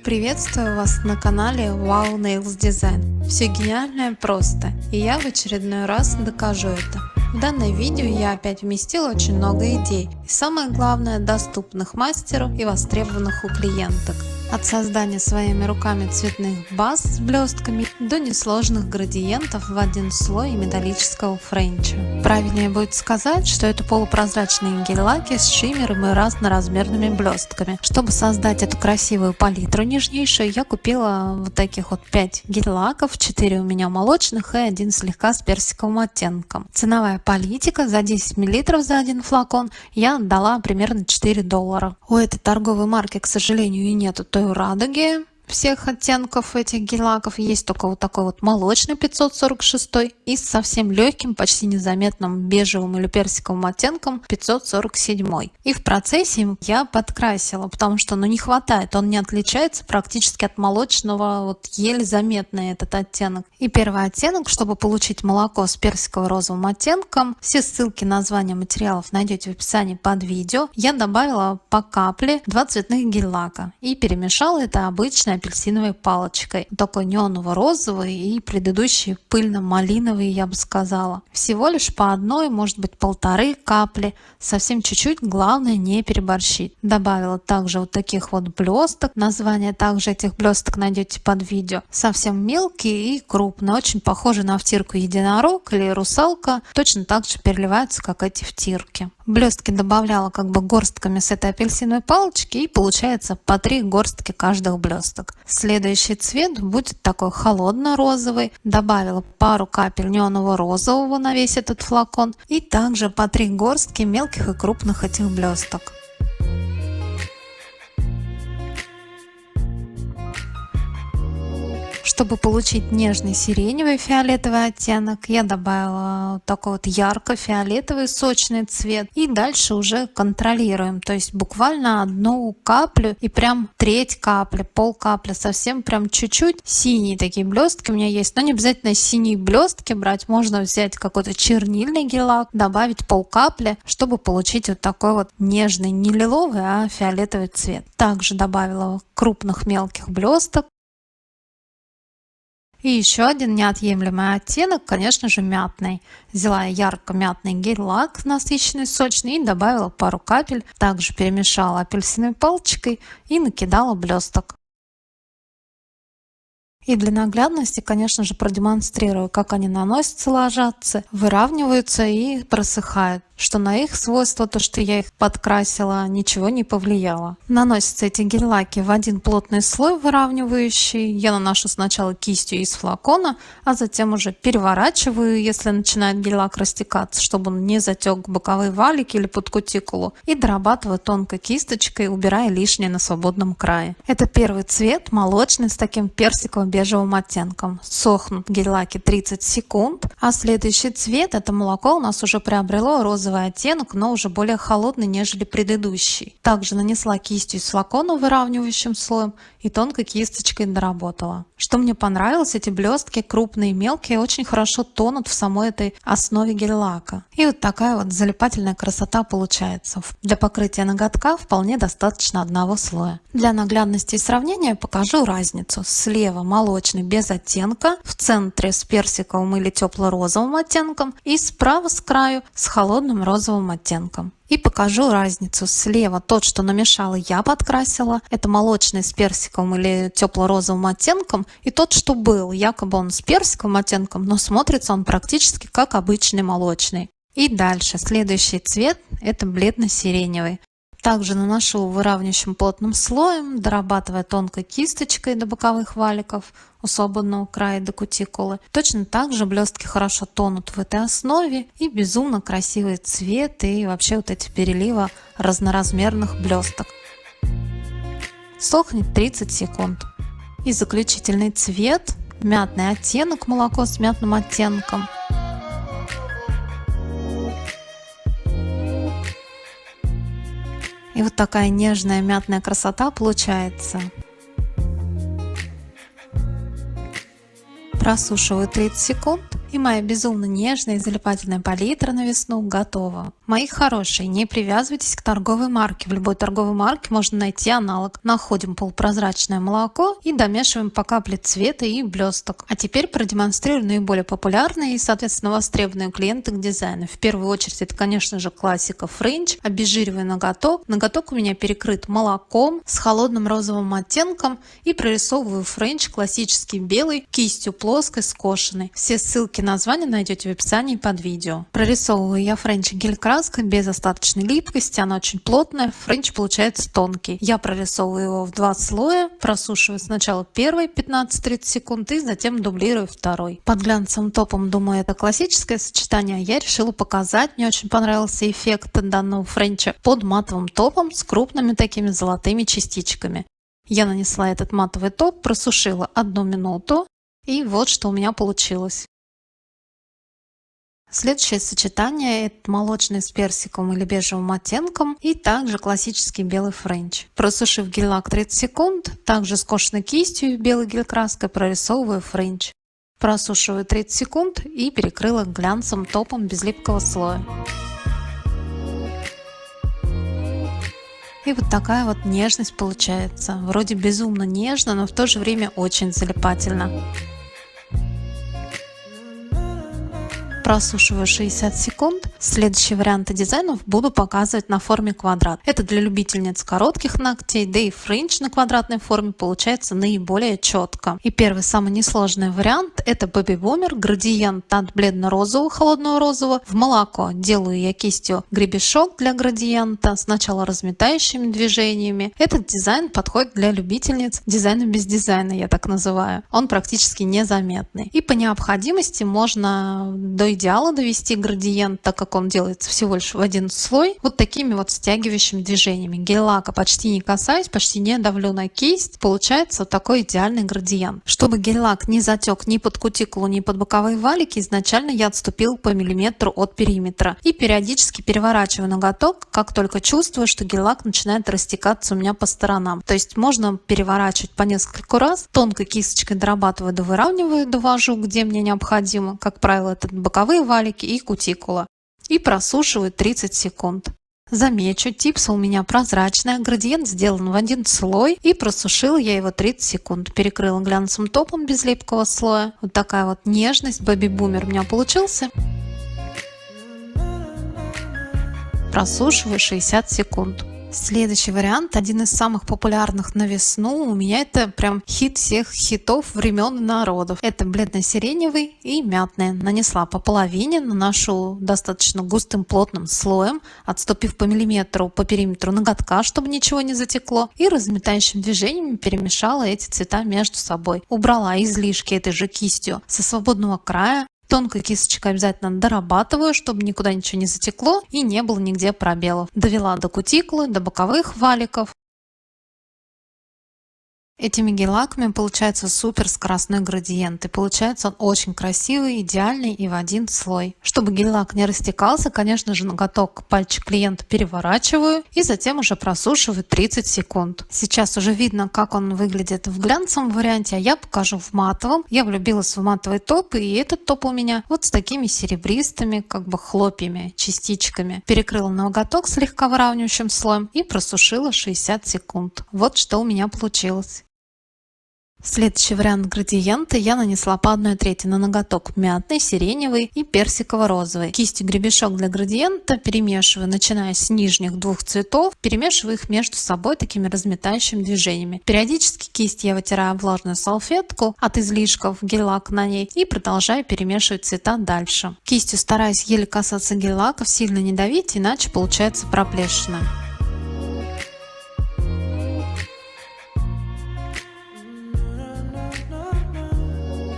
Приветствую вас на канале Wow Nails Design. Все гениальное просто, и я в очередной раз докажу это. В данное видео я опять вместила очень много идей, и самое главное, доступных мастеру и востребованных у клиенток. От создания своими руками цветных баз с блестками до несложных градиентов в один слой и металлического френча. Правильнее будет сказать, что это полупрозрачные гель-лаки с шиммером и разноразмерными блестками. Чтобы создать эту красивую палитру нежнейшую, я купила вот таких вот 5 гель-лаков, 4 у меня молочных и 1 слегка с персиковым оттенком. Ценовая политика: за 10 мл за один флакон я отдала примерно $4. У этой торговой марки, к сожалению, и нету той радуги всех оттенков этих гель-лаков. Есть только вот такой вот молочный 546 и с совсем легким, почти незаметным бежевым или персиковым оттенком 547. И в процессе я подкрасила, потому что не хватает, он не отличается практически от молочного, вот еле заметный этот оттенок. И первый оттенок, чтобы получить молоко с персиково-розовым оттенком, все ссылки, названия материалов найдете в описании под видео, я добавила по капле 2 цветных гель-лака и перемешала это обычной апельсиновой палочкой. Такой неоново-розовый и предыдущий пыльно-малиновый, я бы сказала. Всего лишь по одной, может быть 1,5 капли, совсем чуть-чуть, главное не переборщить. Добавила также вот таких вот блесток, название также этих блесток найдете под видео. Совсем мелкие и крупные, очень похожи на втирку единорог или русалка, точно так же переливаются, как эти втирки. Блестки добавляла как бы горстками с этой апельсиновой палочки, и получается по 3 горстки каждых блесток. Следующий цвет будет такой холодно-розовый. Добавила пару капель неонового розового на весь этот флакон и также по 3 горстки мелких и крупных этих блесток. Чтобы получить нежный сиреневый фиолетовый оттенок, я добавила такой вот ярко-фиолетовый сочный цвет. И дальше уже контролируем, то есть буквально 1 каплю и прям треть капли, пол-капли, совсем прям чуть-чуть. Синие такие блестки у меня есть, но не обязательно синие блестки брать, можно взять какой-то чернильный гель-лак, добавить пол-капли, чтобы получить вот такой вот нежный, не лиловый, а фиолетовый цвет. Также добавила крупных мелких блесток. И еще один неотъемлемый оттенок, конечно же, мятный. Взяла ярко-мятный гель-лак насыщенный, сочный и добавила пару капель. Также перемешала апельсиновой палочкой и накидала блесток. И для наглядности, конечно же, продемонстрирую, как они наносятся, ложатся, выравниваются и просыхают. Что на их свойства, то что я их подкрасила, ничего не повлияло. Наносятся эти гель-лаки в один плотный слой выравнивающий. Я наношу сначала кистью из флакона, а затем уже переворачиваю, если начинает гель-лак растекаться, чтобы он не затек в боковые валики или под кутикулу. И дорабатываю тонкой кисточкой, убирая лишнее на свободном крае. Это первый цвет, молочный, с таким персиково-бежевым оттенком. Сохнут гель-лаки 30 секунд. А следующий цвет, это молоко, у нас уже приобрело розовый оттенок, но уже более холодный, нежели предыдущий. Также нанесла кистью из флакона выравнивающим слоем и тонкой кисточкой доработала. Что мне понравилось, эти блестки крупные и мелкие очень хорошо тонут в самой этой основе гель-лака. И вот такая вот залипательная красота получается. Для покрытия ноготка вполне достаточно 1 слоя. Для наглядности и сравнения покажу разницу. Слева молочный без оттенка, в центре с персиковым или тепло-розовым оттенком и справа с краю с холодным розовым оттенком. И покажу разницу. Слева тот, что намешала, я подкрасила. Это молочный с персиковым или тепло-розовым оттенком. И тот, что был, якобы он с персиковым оттенком, но смотрится он практически как обычный молочный. И дальше. Следующий цвет – это бледно-сиреневый. Также наношу выравнивающим плотным слоем, дорабатывая тонкой кисточкой до боковых валиков, у свободного края до кутикулы. Точно так же блестки хорошо тонут в этой основе, и безумно красивый цвет, и вообще вот эти переливы разноразмерных блесток. Сохнет 30 секунд. И заключительный цвет – мятный оттенок, молоко с мятным оттенком. И вот такая нежная мятная красота получается. Просушиваю 30 секунд, и моя безумно нежная и залипательная палитра на весну готова. Мои хорошие, не привязывайтесь к торговой марке. В любой торговой марке можно найти аналог. Находим полупрозрачное молоко и домешиваем по капле цвета и блесток. А теперь продемонстрирую наиболее популярные и, соответственно, востребованные клиенты к дизайну. В первую очередь это, конечно же, классика френч. Обезжириваю ноготок. Ноготок у меня перекрыт молоком с холодным розовым оттенком и прорисовываю френч классический белый кистью плоской скошенной. Все ссылки на название найдете в описании под видео. Прорисовываю я френч гель-краской без остаточной липкости, она очень плотная, френч получается тонкий. Я прорисовываю его в 2 слоя, просушиваю сначала первый 15-30 секунд и затем дублирую второй. Под глянцевым топом, думаю, это классическое сочетание, я решила показать, мне очень понравился эффект данного френча под матовым топом с крупными такими золотыми частичками. Я нанесла этот матовый топ, просушила 1 минуту и вот что у меня получилось. Следующее сочетание – это молочный с персиком или бежевым оттенком и также классический белый френч. Просушив гель-лак 30 секунд, также скошенной кистью и белой гель-краской прорисовываю френч. Просушиваю 30 секунд и перекрыла глянцевым топом без липкого слоя. И вот такая вот нежность получается. Вроде безумно нежно, но в то же время очень залипательно. Просушиваю 60 секунд. Следующие варианты дизайнов буду показывать на форме квадрат. Это для любительниц коротких ногтей, да и френч на квадратной форме получается наиболее четко. И первый самый несложный вариант – это Baby Boomer, градиент от бледно-розового, холодного розового в молоко. Делаю я кистью гребешок для градиента, сначала разметающими движениями. Этот дизайн подходит для любительниц дизайна без дизайна, я так называю. Он практически незаметный. И по необходимости можно до идеала довести градиент, так как он делается всего лишь в 1 слой, вот такими вот стягивающими движениями. Гель-лака почти не касаюсь, почти не давлю на кисть. Получается вот такой идеальный градиент. Чтобы гель-лак не затек ни под кутикулу, ни под боковые валики, изначально я отступил по миллиметру от периметра и периодически переворачиваю ноготок, как только чувствую, что гель-лак начинает растекаться у меня по сторонам. То есть можно переворачивать по нескольку раз, тонкой кисточкой дорабатываю, довыравниваю, довожу, где мне необходимо. Как правило, это боковые валики и кутикула. И просушиваю 30 секунд. Замечу, типса у меня прозрачная, градиент сделан в 1 слой и просушила я его 30 секунд. Перекрыла глянцевым топом без липкого слоя. Вот такая вот нежность, Baby Boomer у меня получился. Просушиваю 60 секунд. Следующий вариант, один из самых популярных на весну, у меня это прям хит всех хитов времен и народов. Это бледно-сиреневый и мятный. Нанесла по половине, наношу достаточно густым плотным слоем, отступив по миллиметру по периметру ноготка, чтобы ничего не затекло, и разметающим движением перемешала эти цвета между собой. Убрала излишки этой же кистью со свободного края. Тонкой кисточкой обязательно дорабатываю, чтобы никуда ничего не затекло и не было нигде пробелов. Довела до кутикулы, до боковых валиков. Этими гель-лаками получается супер скоростной градиент, и получается он очень красивый, идеальный и в 1 слой. Чтобы гель-лак не растекался, конечно же, ноготок пальчик клиента переворачиваю и затем уже просушиваю 30 секунд. Сейчас уже видно, как он выглядит в глянцевом варианте, а я покажу в матовом. Я влюбилась в матовый топ, и этот топ у меня вот с такими серебристыми как бы хлопьями, частичками. Перекрыла ноготок слегка выравнивающим слоем и просушила 60 секунд. Вот что у меня получилось. Следующий вариант градиента я нанесла по 1/3 на ноготок мятный, сиреневый и персиково-розовый. Кистью гребешок для градиента перемешиваю, начиная с нижних 2 цветов, перемешиваю их между собой такими разметающими движениями. Периодически кисть я вытираю влажную салфетку от излишков гель-лак на ней и продолжаю перемешивать цвета дальше. Кистью стараюсь еле касаться гель-лаков, сильно не давить, иначе получается проплешина.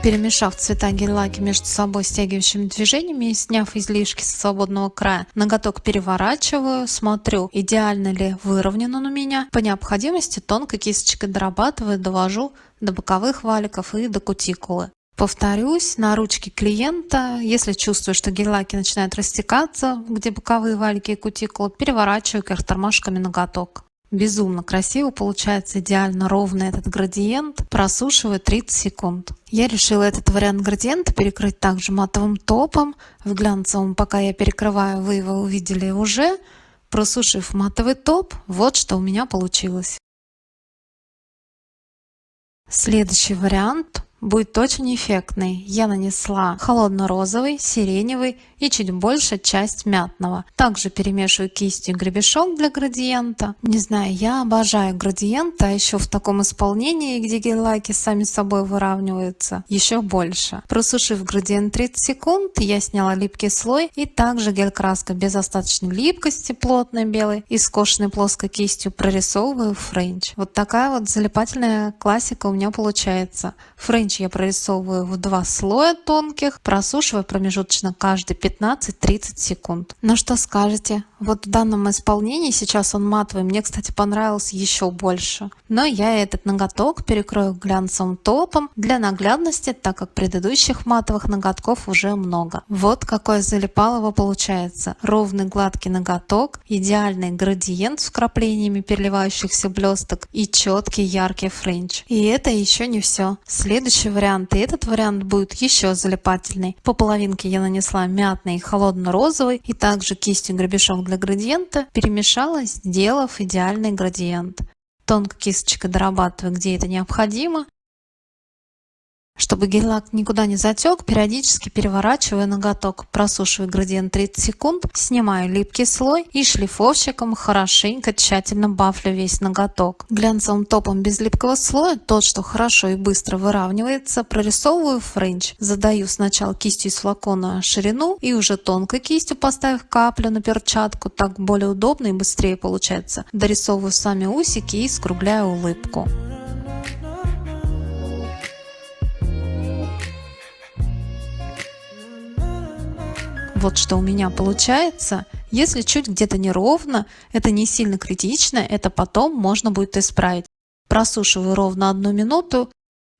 Перемешав цвета гель-лаки между собой стягивающими движениями и сняв излишки со свободного края, ноготок переворачиваю, смотрю, идеально ли выровнен он у меня. По необходимости тонкой кисточкой дорабатываю, довожу до боковых валиков и до кутикулы. Повторюсь, на ручке клиента, если чувствую, что гель-лаки начинают растекаться, где боковые валики и кутикулы, переворачиваю кверх тормашками ноготок. Безумно красиво получается, идеально ровный этот градиент. Просушиваю 30 секунд. Я решила этот вариант градиента перекрыть также матовым топом. В глянцевом, пока я перекрываю, вы его увидели уже. Просушив матовый топ, вот что у меня получилось. Следующий вариант будет очень эффектный. Я нанесла холодно-розовый, сиреневый и чуть больше часть мятного. Также перемешиваю кистью гребешок для градиента. Не знаю, я обожаю градиент, а еще в таком исполнении, где гель-лаки сами собой выравниваются, еще больше. Просушив градиент 30 секунд, я сняла липкий слой и также гель-краска без остаточной липкости, плотной белой и скошенной плоской кистью прорисовываю френч. Вот такая вот залипательная классика у меня получается. Френч я прорисовываю в 2 слоя тонких, просушивая промежуточно каждый 15-30 секунд. Ну что скажете? Вот в данном исполнении сейчас он матовый, мне, кстати, понравился еще больше. Но я этот ноготок перекрою глянцевым топом для наглядности, так как предыдущих матовых ноготков уже много. Вот какое залипалово получается. Ровный гладкий ноготок, идеальный градиент с вкраплениями переливающихся блесток и четкий яркий френч. И это еще не все. Следующий вариант, и этот вариант будет еще залипательный. По половинке я нанесла мятный и холодно-розовый, и также кистью гребешок для градиента перемешала, сделав идеальный градиент. Тонко кисточкой дорабатываю, где это необходимо. Чтобы гель-лак никуда не затек, периодически переворачиваю ноготок, просушиваю градиент 30 секунд, снимаю липкий слой и шлифовщиком хорошенько тщательно бафлю весь ноготок. Глянцевым топом без липкого слоя, тот, что хорошо и быстро выравнивается, прорисовываю френч. Задаю сначала кистью из флакона ширину и уже тонкой кистью, поставив каплю на перчатку, так более удобно и быстрее получается. Дорисовываю сами усики и скругляю улыбку. Вот что у меня получается. Если чуть где-то неровно, это не сильно критично, это потом можно будет исправить. Просушиваю ровно 1 минуту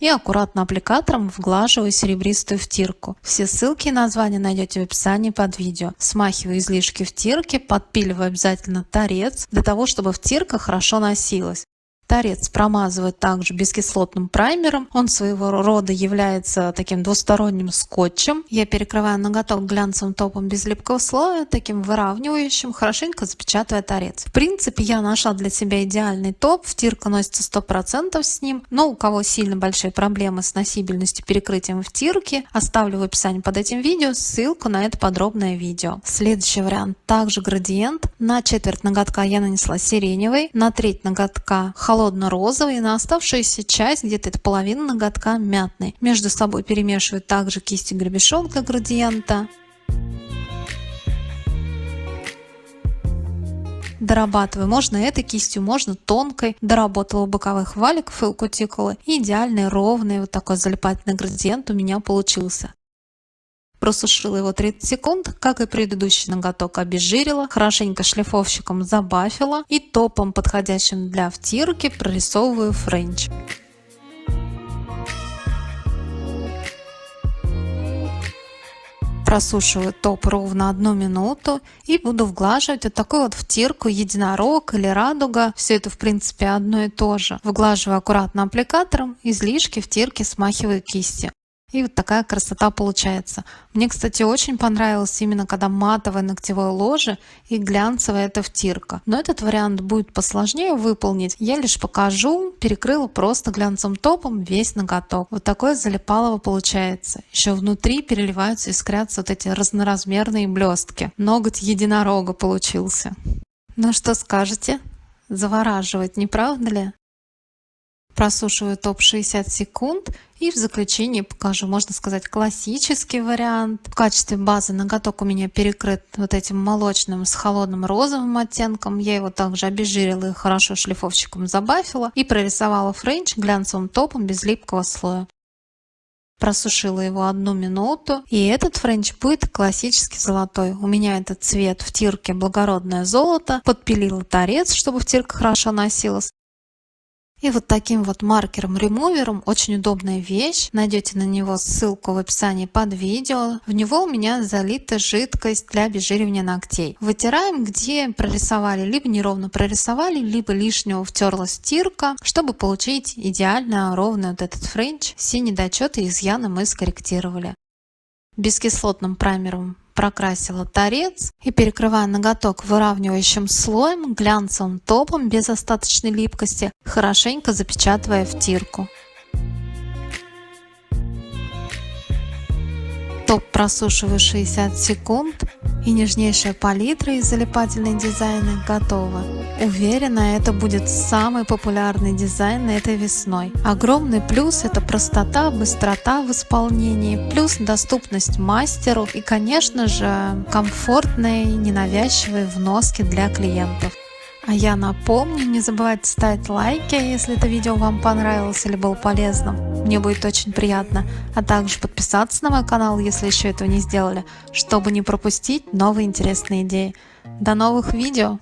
и аккуратно аппликатором вглаживаю серебристую втирку. Все ссылки и названия найдете в описании под видео. Смахиваю излишки втирки, подпиливаю обязательно торец, для того чтобы втирка хорошо носилась. Торец промазываю также бескислотным праймером. Он своего рода является таким двусторонним скотчем. Я перекрываю ноготок глянцевым топом без липкого слоя, таким выравнивающим, хорошенько запечатывая торец. В принципе, я нашла для себя идеальный топ. Втирка носится 100% с ним. Но у кого сильно большие проблемы с носибельностью, перекрытием втирки, оставлю в описании под этим видео ссылку на это подробное видео. Следующий вариант. Также градиент. На четверть ноготка я нанесла сиреневый, на треть ноготка холодно-розовый, и на оставшуюся часть, где-то это половина ноготка, мятный. Между собой перемешиваю также кистью гребешок для градиента. Дорабатываю. Можно этой кистью, можно тонкой. Доработала у боковых валиков и у кутикулы. И идеальный, ровный, вот такой залипательный градиент у меня получился. Просушила его 30 секунд, как и предыдущий ноготок, обезжирила, хорошенько шлифовщиком забафила и топом, подходящим для втирки, прорисовываю френч. Просушиваю топ ровно 1 минуту и буду вглаживать вот такую вот втирку единорог или радуга. Все это в принципе одно и то же. Вглаживаю аккуратно аппликатором, излишки втирки смахиваю кистью. И вот такая красота получается. Мне, кстати, очень понравилось именно когда матовое ногтевое ложе и глянцевая эта втирка. Но этот вариант будет посложнее выполнить. Я лишь покажу, перекрыла просто глянцевым топом весь ноготок. Вот такое залипалово получается. Еще внутри переливаются, искрятся вот эти разноразмерные блестки. Ноготь единорога получился. Ну что скажете? Завораживает, не правда ли? Просушиваю топ 60 секунд и в заключении покажу, можно сказать, классический вариант. В качестве базы ноготок у меня перекрыт вот этим молочным с холодным розовым оттенком. Я его также обезжирила и хорошо шлифовщиком забафила и прорисовала френч глянцевым топом без липкого слоя. Просушила его 1 минуту, и этот френч будет классический золотой. У меня этот цвет втирки благородное золото. Подпилила торец, чтобы втирка хорошо носилась. И вот таким вот маркером-ремувером, очень удобная вещь, найдете на него ссылку в описании под видео. В него у меня залита жидкость для обезжиривания ногтей. Вытираем, где прорисовали, либо неровно прорисовали, либо лишнего втерла стирка, чтобы получить идеально ровный вот этот френч. Все недочеты и изъяны мы скорректировали. Бескислотным праймером прокрасила торец и, перекрывая ноготок выравнивающим слоем, глянцевым топом без остаточной липкости, хорошенько запечатывая втирку. Топ просушиваю 60 секунд, и нежнейшая палитра из залипательных дизайнов готова. Уверена, это будет самый популярный дизайн этой весной. Огромный плюс — это простота, быстрота в исполнении, плюс доступность мастеру и, конечно же, комфортные, ненавязчивые вноски для клиентов. А я напомню, не забывайте ставить лайки, если это видео вам понравилось или было полезным. Мне будет очень приятно. А также подписаться на мой канал, если еще этого не сделали, чтобы не пропустить новые интересные идеи. До новых видео!